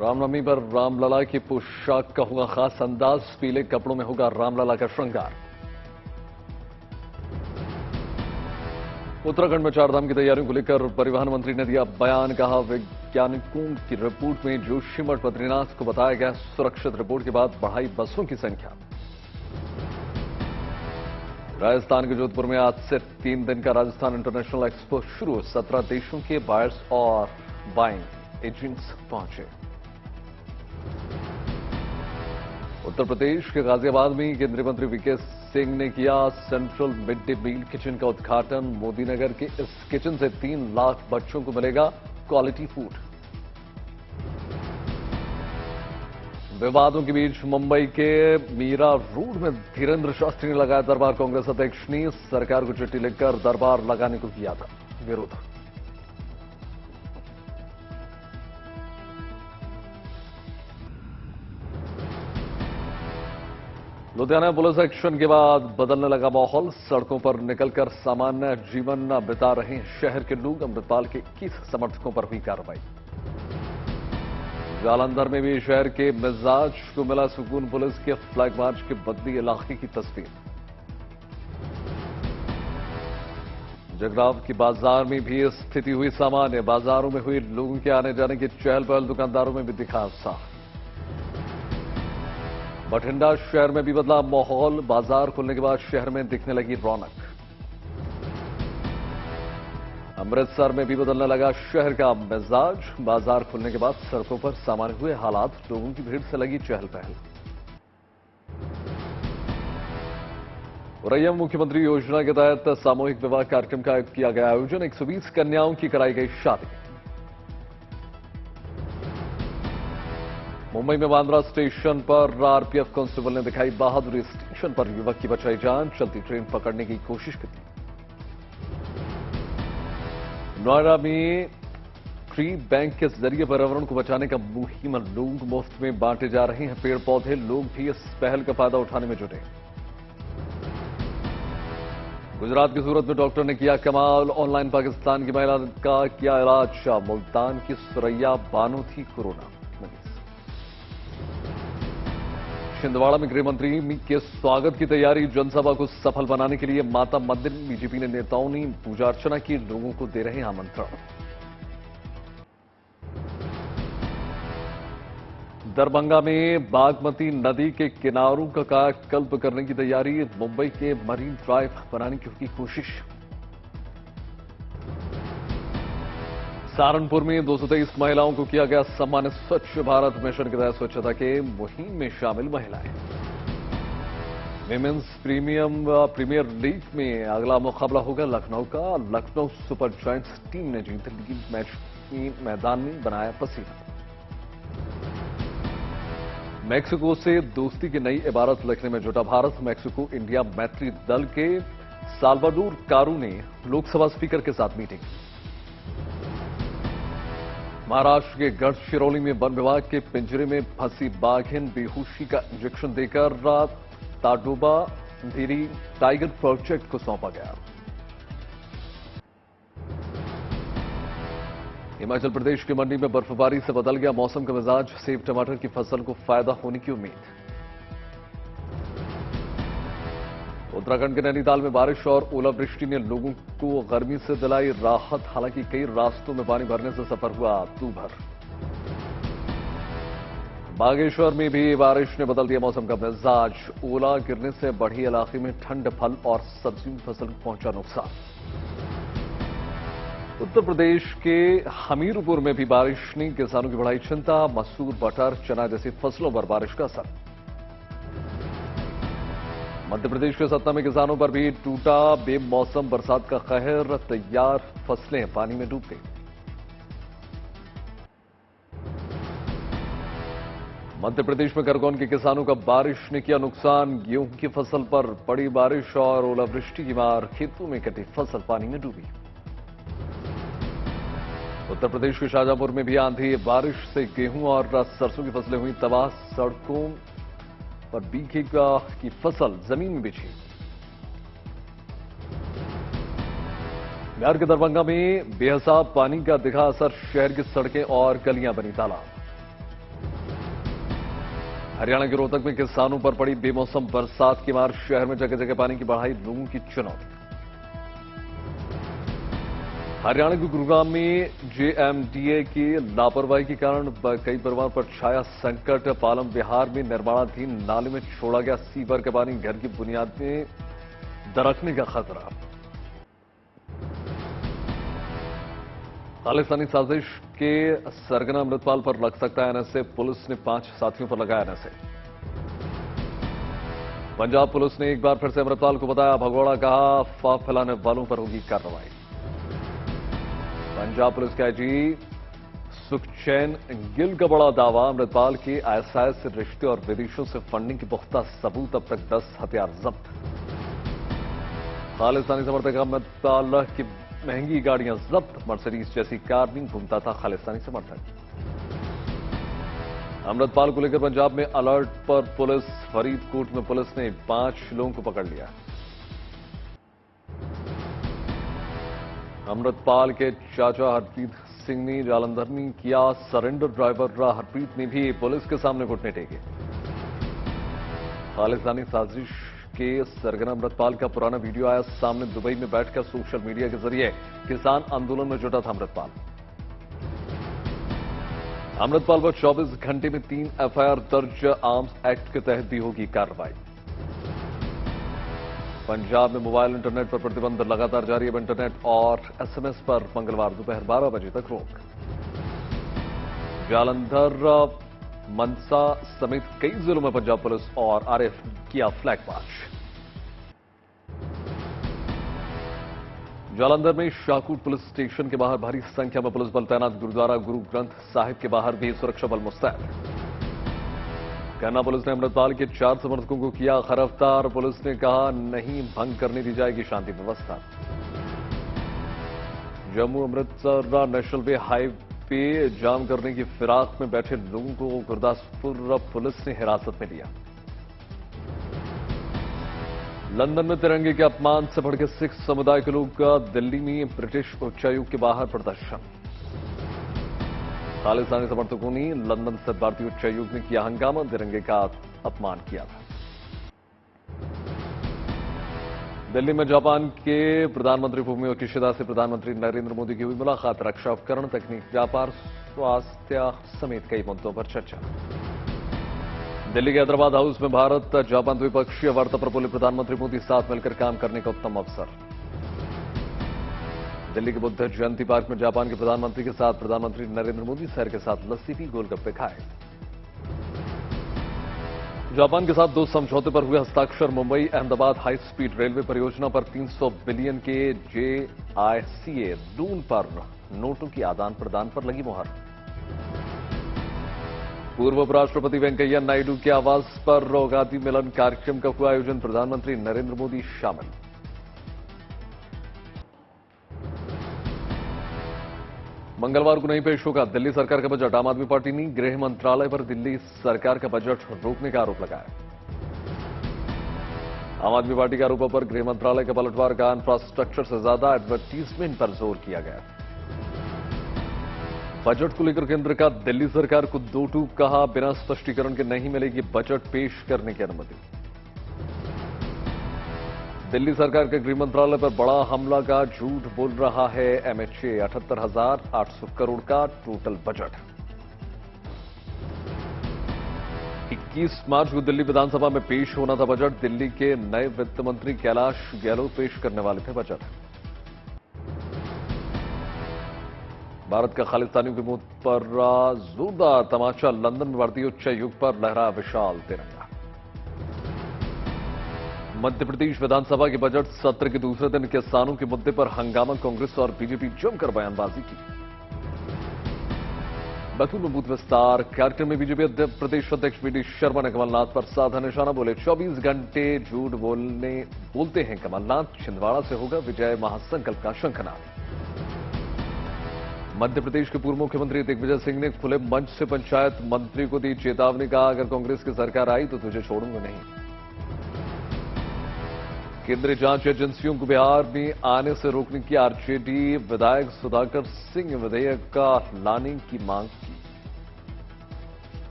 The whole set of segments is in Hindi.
रामनवमी पर रामलला की पोशाक का होगा खास अंदाज, पीले कपड़ों में होगा रामलला का श्रृंगार। उत्तराखंड में चारधाम की तैयारियों को लेकर परिवहन मंत्री ने दिया बयान, कहा वैज्ञानिकों की रिपोर्ट में जोशीमठ बद्रीनाथ को बताया गया सुरक्षित, रिपोर्ट के बाद बढ़ाई बसों की संख्या। राजस्थान के जोधपुर में आज से 3 दिन का राजस्थान इंटरनेशनल एक्सपो शुरू, 17 देशों के बायर्स और बाइंग एजेंट्स पहुंचे। उत्तर प्रदेश के गाजियाबाद में केंद्रीय मंत्री वीके सिंह ने किया central mid day meal kitchen का उद्घाटन। मोदी नगर के इस किचन से 3 लाख बच्चों को मिलेगा क्वालिटी फूड। विवादों के बीच मुंबई के मीरा रोड में धीरेन्द्र शास्त्री ने लगाया दरबार, कांग्रेस अध्यक्ष ने सरकार को चिट्ठी लिखकर दरबार लगाने को किया था विरोध। लुधियाना पुलिस एक्शन के बाद बदलने लगा माहौल, सड़कों पर निकलकर सामान्य जीवन बिता रहे हैं शहर के लोग। अमृतपाल के 21 समर्थकों पर हुई कार्रवाई। जालंधर में भी शहर के मिजाज को मिला सुकून, पुलिस के फ्लैग मार्च के बदली इलाके की तस्वीर। जगराव की बाजार में भी स्थिति हुई सामान्य, बाजारों में हुई लोगों के आने जाने की चहल पहल, दुकानदारों में भी दिखा उत्साह। बठिंडा शहर में भी बदला माहौल, बाजार खुलने के बाद शहर में दिखने लगी रौनक। अमृतसर में भी बदलने लगा शहर का मिजाज, बाजार खुलने के बाद सड़कों पर सामान्य हुए हालात, लोगों की भीड़ से लगी चहल पहल। औरैया में मुख्यमंत्री योजना के तहत सामूहिक विवाह कार्यक्रम का किया गया आयोजन, 120 कन्याओं की कराई गई शादी। मुंबई में बांद्रा स्टेशन पर आरपीएफ कांस्टेबल ने दिखाई बहादुरी, स्टेशन पर युवक की बचाई जान, चलती ट्रेन पकड़ने की कोशिश की। नोएडा में ट्री बैंक के जरिए पर्यावरण को बचाने का मुहिम, लोग मुफ्त में बांटे जा रहे हैं पेड़ पौधे, लोग भी इस पहल का फायदा उठाने में जुटे। गुजरात की सूरत में डॉक्टर ने किया कमाल, ऑनलाइन पाकिस्तान की महिला का किया इलाज, मुल्तान की सुरैया बानो थी कोरोना मरीज। छिंदवाड़ा में गृह मंत्री के स्वागत की तैयारी, जनसभा को सफल बनाने के लिए माता मंदिर बीजेपी ने नेताओं ने पूजा अर्चना की, लोगों को दे रहे आमंत्रण। दरभंगा में बागमती नदी के किनारों का कायाकल्प करने की तैयारी, मुंबई के मरीन ड्राइव बनाने की कोशिश। सहारनपुर में 223 महिलाओं को किया गया सम्मानित, स्वच्छ भारत मिशन के तहत स्वच्छता के मुहिम में शामिल महिलाएं। विमेंस प्रीमियर लीग में अगला मुकाबला होगा लखनऊ का, लखनऊ सुपर जायंट्स टीम ने जीत लीग मैच में मैदान में बनाया पसीना। मैक्सिको से दोस्ती की नई इबारत लिखने में जुटा भारत, मैक्सिको इंडिया मैत्री दल के साल्वाडोर कारू ने लोकसभा स्पीकर के साथ मीटिंग। महाराष्ट्र के गढ़चिरौली में वन विभाग के पिंजरे में फंसी बाघिन बेहोशी का इंजेक्शन देकर ताडोबा धीरी टाइगर प्रोजेक्ट को सौंपा गया। हिमाचल प्रदेश की मंडी में बर्फबारी से बदल गया मौसम का मिजाज, सेब टमाटर की फसल को फायदा होने की उम्मीद। उत्तराखंड के नैनीताल में बारिश और ओलावृष्टि ने लोगों को गर्मी से दिलाई राहत, हालांकि कई रास्तों में पानी भरने से सफर हुआ दूभर। बागेश्वर में भी बारिश ने बदल दिया मौसम का मिजाज, ओला गिरने से बढ़ी इलाके में ठंड, फल और सब्जी फसल को पहुंचा नुकसान। उत्तर प्रदेश के हमीरपुर में भी बारिश ने किसानों की बढ़ाई चिंता, मसूर, बटर, चना जैसी फसलों पर बारिश का असर। मध्य प्रदेश के सतना में किसानों पर भी टूटा बेमौसम बरसात का कहर, तैयार फसलें पानी में डूब गई। मध्य प्रदेश में खरगोन के किसानों का बारिश ने किया नुकसान, गेहूं की फसल पर पड़ी बारिश और ओलावृष्टि की मार, खेतों में कटी फसल पानी में डूबी। उत्तर प्रदेश के शाहजहांपुर में भी आंधी बारिश से गेहूं और सरसों की फसलें हुई तबाह, सड़कों पर बीघे की फसल जमीन में बिछी। बिहार के दरभंगा में बेहिसाब पानी का दिखा असर, शहर की सड़कें और गलियां बनी तालाब। हरियाणा के रोहतक में किसानों पर पड़ी बेमौसम बरसात की मार, शहर में जगह जगह पानी की बढ़ाई लोगों की चुनौती। हरियाणा के गुरुग्राम में जेएमडीए की लापरवाही के कारण कई परिवारों पर छाया संकट। पालम विहार में निर्माणाधीन नाले में छोड़ा गया सीवर का पानी, घर की बुनियाद में दरकने का खतरा। खालिस्तानी साजिश के सरगना अमृतपाल पर लग सकता है एनएसए, पुलिस ने 5 साथियों पर लगाया एनएसए। पंजाब पुलिस ने एक बार फिर से अमृतपाल को बताया भगोड़ा, कहा अफवाह फैलाने वालों पर होगी कार्रवाई। पंजाब पुलिस के आईजी सुखचैन गिल का बड़ा दावा, अमृतपाल के आईएसआई से रिश्ते और विदेशों से फंडिंग के पुख्ता सबूत, अब तक 10 हथियार जब्त। खालिस्तानी समर्थक अमृतपाल की महंगी गाड़ियां जब्त, मर्सिडीज जैसी कार में घूमता था खालिस्तानी समर्थक। अमृतपाल को लेकर पंजाब में अलर्ट पर पुलिस, फरीदकोट में पुलिस ने 5 लोगों को पकड़ लिया। अमृतपाल के चाचा हरप्रीत सिंह ने जालंधर में किया सरेंडर, ड्राइवर हरप्रीत ने भी पुलिस के सामने घुटने टेके। खालिस्तानी साजिश के सरगना अमृतपाल का पुराना वीडियो आया सामने, दुबई में बैठकर सोशल मीडिया के जरिए किसान आंदोलन में जुटा था अमृतपाल। अमृतपाल पर 24 घंटे में 3 एफआईआर दर्ज, आर्म्स एक्ट के तहत भी होगी कार्रवाई। पंजाब में मोबाइल इंटरनेट पर प्रतिबंध लगातार जारी है, इंटरनेट और एसएमएस पर मंगलवार दोपहर 12 बजे तक रोक। जालंधर, मनसा समेत कई जिलों में पंजाब पुलिस और आरएएफ किया फ्लैग मार्च। जालंधर में शाहकोट पुलिस स्टेशन के बाहर भारी संख्या में पुलिस बल तैनात, गुरुद्वारा गुरु ग्रंथ साहिब के बाहर भी सुरक्षा बल मुस्तैद। कहना पुलिस ने अमृतपाल के 4 समर्थकों को किया गिरफ्तार, पुलिस ने कहा नहीं भंग करने दी जाएगी शांति व्यवस्था। जम्मू अमृतसर नेशनल वे हाईवे जाम करने की फिराक में बैठे लोगों को गुरदासपुर पुलिस ने हिरासत में लिया। लंदन में तिरंगे के अपमान से भड़के सिख समुदाय के लोग, दिल्ली में ब्रिटिश उच्चायुक्त के बाहर प्रदर्शन। खालिस्तानी समर्थकों ने लंदन स्थित भारतीय उच्चायुक्त में किया हंगामा, तिरंगे का अपमान किया था। दिल्ली में जापान के प्रधानमंत्री फूमियो किशिदा से प्रधानमंत्री नरेंद्र मोदी की हुई मुलाकात, रक्षा उपकरण, तकनीक, व्यापार, स्वास्थ्य समेत कई मुद्दों पर चर्चा। दिल्ली के हैदराबाद हाउस में भारत जापान द्विपक्षीय वार्ता पर बोले प्रधानमंत्री मोदी, साथ मिलकर काम करने का उत्तम अवसर। दिल्ली के बुद्ध जयंती पार्क में जापान के प्रधानमंत्री के साथ प्रधानमंत्री नरेंद्र मोदी सैर के साथ लस्सी पी, गोलगप्पे खाए। जापान के साथ 2 समझौते पर हुए हस्ताक्षर, Mumbai Ahmedabad high speed railway परियोजना पर 300 बिलियन के जेआईसीए लोन पर नोटों की आदान प्रदान पर लगी मुहर। पूर्व उपराष्ट्रपति वेंकैया नायडू के आवास पर गांधी मिलन कार्यक्रम का हुआ आयोजन, प्रधानमंत्री नरेंद्र मोदी शामिल। मंगलवार को नहीं पेश होगा दिल्ली सरकार का बजट, आम आदमी पार्टी ने गृह मंत्रालय पर दिल्ली सरकार का बजट रोकने का आरोप लगाया। आम आदमी पार्टी के आरोपों पर गृह मंत्रालय का पलटवार का, इंफ्रास्ट्रक्चर से ज्यादा एडवर्टीजमेंट पर जोर किया गया। बजट को लेकर केंद्र का दिल्ली सरकार को 2 टूक, कहा बिना स्पष्टीकरण के नहीं मिलेगी बजट पेश करने की अनुमति। दिल्ली सरकार के गृह मंत्रालय पर बड़ा हमला का झूठ बोल रहा है एमएचए, 78,800 करोड़ का टोटल बजट। 21 मार्च को दिल्ली विधानसभा में पेश होना था बजट, दिल्ली के नए वित्त मंत्री कैलाश गहलोत पेश करने वाले थे बजट। भारत का खालिस्तानियों के मुंह पर जोरदार तमाचा, लंदन में भारतीय उच्चायुक्त पर लहरा विशाल तिरंगा। मध्य प्रदेश विधानसभा के बजट सत्र के दूसरे दिन किसानों के मुद्दे पर हंगामा, कांग्रेस और बीजेपी जमकर बयानबाजी की। बैतूल में बूथ विस्तार कार्यक्रम में बीजेपी प्रदेश अध्यक्ष वीडी शर्मा ने कमलनाथ पर साधा निशाना, बोले 24 घंटे झूठ बोलते हैं कमलनाथ, छिंदवाड़ा से होगा विजय महासंकल्प का शंखनाद। मध्य प्रदेश के पूर्व मुख्यमंत्री दिग्विजय सिंह ने खुले मंच से पंचायत मंत्री को दी चेतावनी, कहा अगर कांग्रेस की सरकार आई तो तुझे छोड़ूंगा नहीं। केंद्रीय जांच एजेंसियों को बिहार में आने से रोकने की आरजेडी विधायक सुधाकर सिंह विधेयक का लाने की मांग की।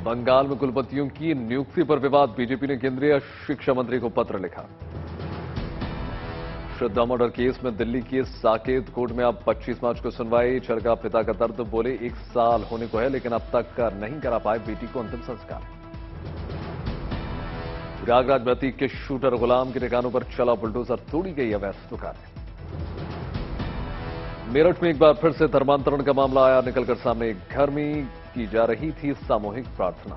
बंगाल में कुलपतियों की नियुक्ति पर विवाद, बीजेपी ने केंद्रीय शिक्षा मंत्री को पत्र लिखा। श्रद्धा मर्डर केस में दिल्ली की साकेत कोर्ट में अब 25 मार्च को सुनवाई। चरगा पिता का दर्द, बोले 1 साल होने को है लेकिन अब तक नहीं करा पाए बेटी को अंतिम संस्कार। प्रयागराज में अतीक के शूटर गुलाम के ठिकानों पर चला बुलडोजर, तोड़ी गई अवैध दुकानें। मेरठ में एक बार फिर से धर्मांतरण का मामला आया निकलकर सामने। घर में की जा रही थी सामूहिक प्रार्थना।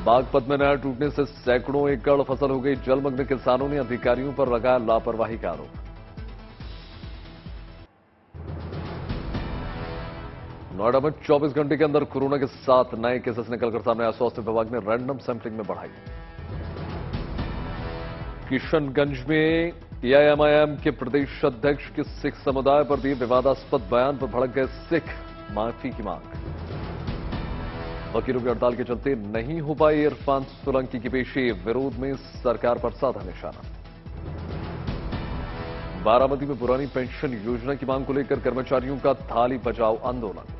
बागपत में नहर टूटने से सैकड़ों एकड़ फसल हो गई जलमग्न, किसानों ने अधिकारियों पर लगाया लापरवाही का आरोप। नोएडा में 24 घंटे के अंदर कोरोना के 7 नए केसेस निकलकर सामने आया। स्वास्थ्य विभाग ने रैंडम सैंपलिंग में बढ़ाई। किशनगंज में एआईएमआईएम के प्रदेश अध्यक्ष के सिख समुदाय पर दिए विवादास्पद बयान पर भड़क गए सिख, माफी की मांग। वकीलों की हड़ताल के चलते नहीं हो पाई इरफान सोलंकी की पेशी, विरोध में सरकार पर साधा निशाना। बारामती में पुरानी पेंशन योजना की मांग को लेकर कर्मचारियों का थाली बचाओ आंदोलन।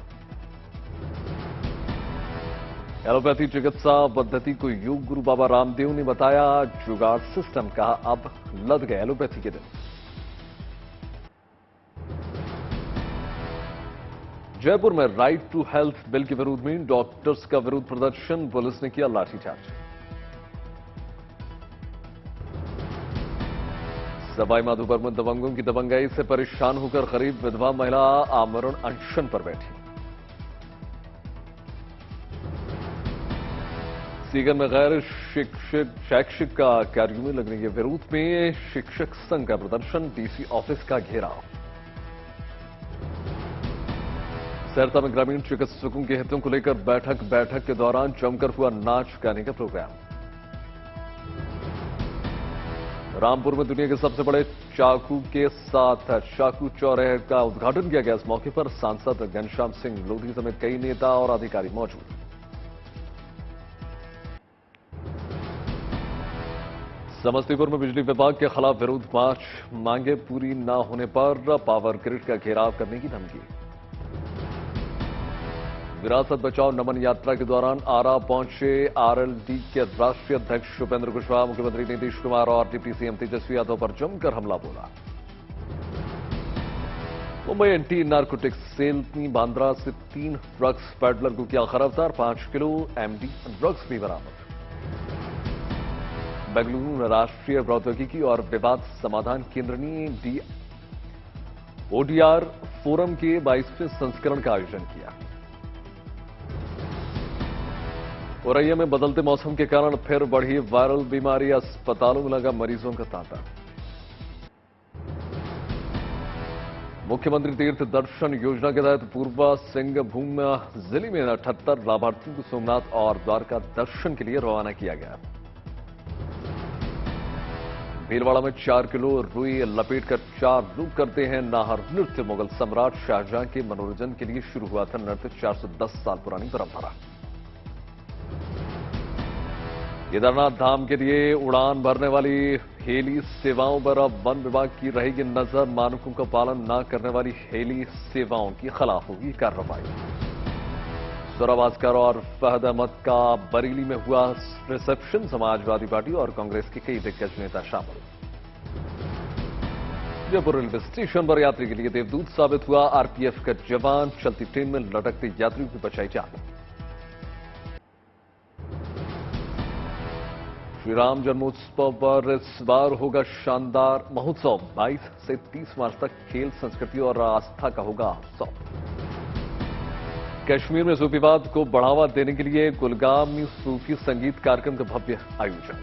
एलोपैथी चिकित्सा पद्धति को योग गुरु बाबा रामदेव ने बताया जुगाड़ सिस्टम, कहा अब लद गए एलोपैथी के दिन। जयपुर में राइट टू हेल्थ बिल के विरोध में डॉक्टर्स का विरोध प्रदर्शन, पुलिस ने किया लाठीचार्ज। सवाई माधोपुर में दबंगों की दबंगाई से परेशान होकर गरीब विधवा महिला आमरण अनशन पर बैठी। सीकर में गैर शैक्षिक का कार्यों में लगने के विरोध में शिक्षक संघ का प्रदर्शन, डीसी ऑफिस का घेराव। सहरसा में ग्रामीण चिकित्सकों के हितों को लेकर बैठक के दौरान जमकर हुआ नाच गाने का प्रोग्राम। रामपुर में दुनिया के सबसे बड़े चाकू के साथ चाकू चौराहे का उद्घाटन किया गया। इस मौके पर सांसद घनश्याम सिंह लोधी समेत कई नेता और अधिकारी मौजूद। समस्तीपुर में बिजली विभाग के खिलाफ विरोध मार्च, मांगे पूरी न होने पर पावर ग्रिड का घेराव करने की धमकी। विरासत बचाओ नमन यात्रा के दौरान आरा पहुंचे आरएलडी के राष्ट्रीय अध्यक्ष उपेंद्र कुशवाहा, मुख्यमंत्री नीतीश कुमार और डिप्टी सीएम तेजस्वी यादव पर जमकर हमला बोला। मुंबई एंटी नार्कोटिक्स सेल ने बांद्रा से 3 ड्रग्स पैडलर को किया गिरफ्तार, 5 किलो एमडी ड्रग्स भी बरामद। बेंगलुरु में राष्ट्रीय प्रौद्योगिकी और विवाद समाधान केंद्र ने ओडीआर फोरम के 22वें संस्करण का आयोजन किया। औरैया में बदलते मौसम के कारण फिर बढ़ी वायरल बीमारी, अस्पतालों में लगा मरीजों का तांता। मुख्यमंत्री तीर्थ दर्शन योजना के तहत पूर्वा सिंहभूम जिले में 78 लाभार्थियों को सोमनाथ और द्वारका दर्शन के लिए रवाना किया गया। भीलवाड़ा में 4 किलो रुई लपेटकर 4 लोग करते हैं नाहर नृत्य। मुगल सम्राट शाहजहां के मनोरंजन के लिए शुरू हुआ था नृत्य, 410 साल पुरानी परंपरा। केदारनाथ धाम के लिए उड़ान भरने वाली हेली सेवाओं पर अब वन विभाग की रहेगी नजर। मानकों का पालन न करने वाली हेली सेवाओं की खिलाफ होगी कार्रवाई। सुरा भास्कर और फहद अहमद का बरेली में हुआ रिसेप्शन, समाजवादी पार्टी और कांग्रेस के कई दिग्गज नेता शामिल। जयपुर रेलवे स्टेशन पर यात्री के लिए देवदूत साबित हुआ आरपीएफ का जवान, चलती ट्रेन में लटकते यात्रियों की बचाई जान। श्री राम जन्मोत्सव पर इस बार होगा शानदार महोत्सव, 22 से 30 मार्च तक खेल, संस्कृति और आस्था का होगा उत्सव। कश्मीर में सूफीवाद को बढ़ावा देने के लिए कुलगाम में सूफी संगीत कार्यक्रम का भव्य आयोजन।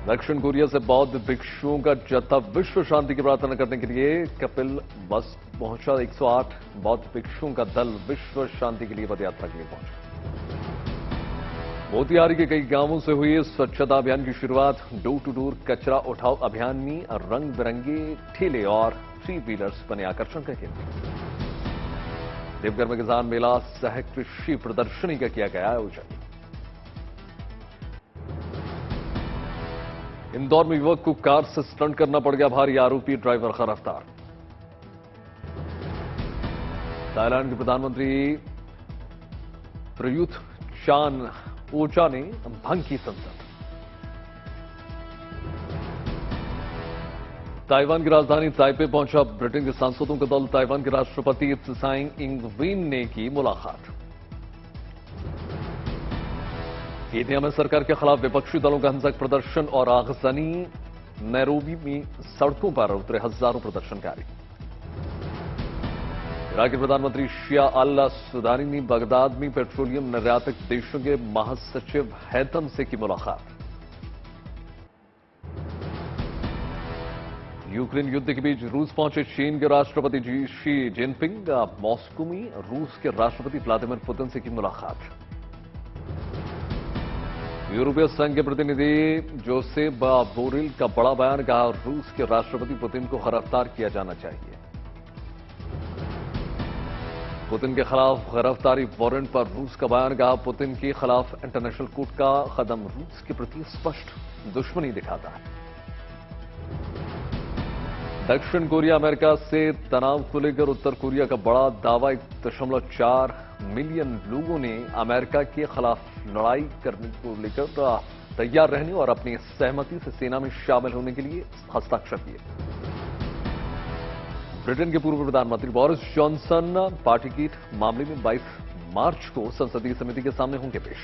दक्षिण कोरिया से बौद्ध भिक्षुओं का जत्था विश्व शांति की प्रार्थना करने के लिए कपिल वस्त पहुंचा। 108 बौद्ध भिक्षुओं का दल विश्व शांति के लिए पदयात्रा के लिए पहुंचा। मोतिहारी के कई गांवों से हुई स्वच्छता अभियान की शुरुआत। डोर टू डोर कचरा उठाओ अभियान में रंग बिरंगे ठेले और 3 व्हीलर्स बने आकर्षण का केंद्र। देवघर में किसान मेला सह कृषि प्रदर्शनी का किया गया आयोजन। इंदौर में युवक को कार से स्टंट करना पड़ गया भारी, आरोपी ड्राइवर गिरफ्तार। थाईलैंड के प्रधानमंत्री प्रयुत चान ओचा ने भंग की संसद। ताइवान की राजधानी ताइपे पहुंचा ब्रिटेन के सांसदों का दल। ताइवान के राष्ट्रपति त्साई इंग-वेन ने की मुलाकात। केन्या में सरकार के खिलाफ विपक्षी दलों का हिंसक प्रदर्शन और आगजनी। नैरोबी में सड़कों पर उतरे हजारों प्रदर्शनकारी। इराक के प्रधानमंत्री शिया अल सुदानी ने बगदाद में पेट्रोलियम निर्यातक देशों के महासचिव हैतम से की मुलाकात। यूक्रेन युद्ध के बीच रूस पहुंचे चीन के राष्ट्रपति शी जिनपिंग। मॉस्को में रूस के राष्ट्रपति व्लादिमीर पुतिन से की मुलाकात। यूरोपीय संघ के प्रतिनिधि जोसेफ बोरेल का बड़ा बयान। कहा, रूस के राष्ट्रपति पुतिन को गिरफ्तार किया जाना चाहिए। पुतिन के खिलाफ गिरफ्तारी वारंट पर रूस का बयान। कहा, पुतिन के खिलाफ इंटरनेशनल कोर्ट का कदम रूस के प्रति स्पष्ट दुश्मनी दिखाता है। दक्षिण कोरिया अमेरिका से तनाव को लेकर उत्तर कोरिया का बड़ा दावा। 1.4 मिलियन लोगों ने अमेरिका के खिलाफ लड़ाई करने को लेकर तैयार रहने और अपनी सहमति से सेना में शामिल होने के लिए हस्ताक्षर किए। ब्रिटेन के पूर्व प्रधानमंत्री बोरिस जॉनसन पार्टी की मामले में 22 मार्च को संसदीय समिति के सामने होंगे पेश।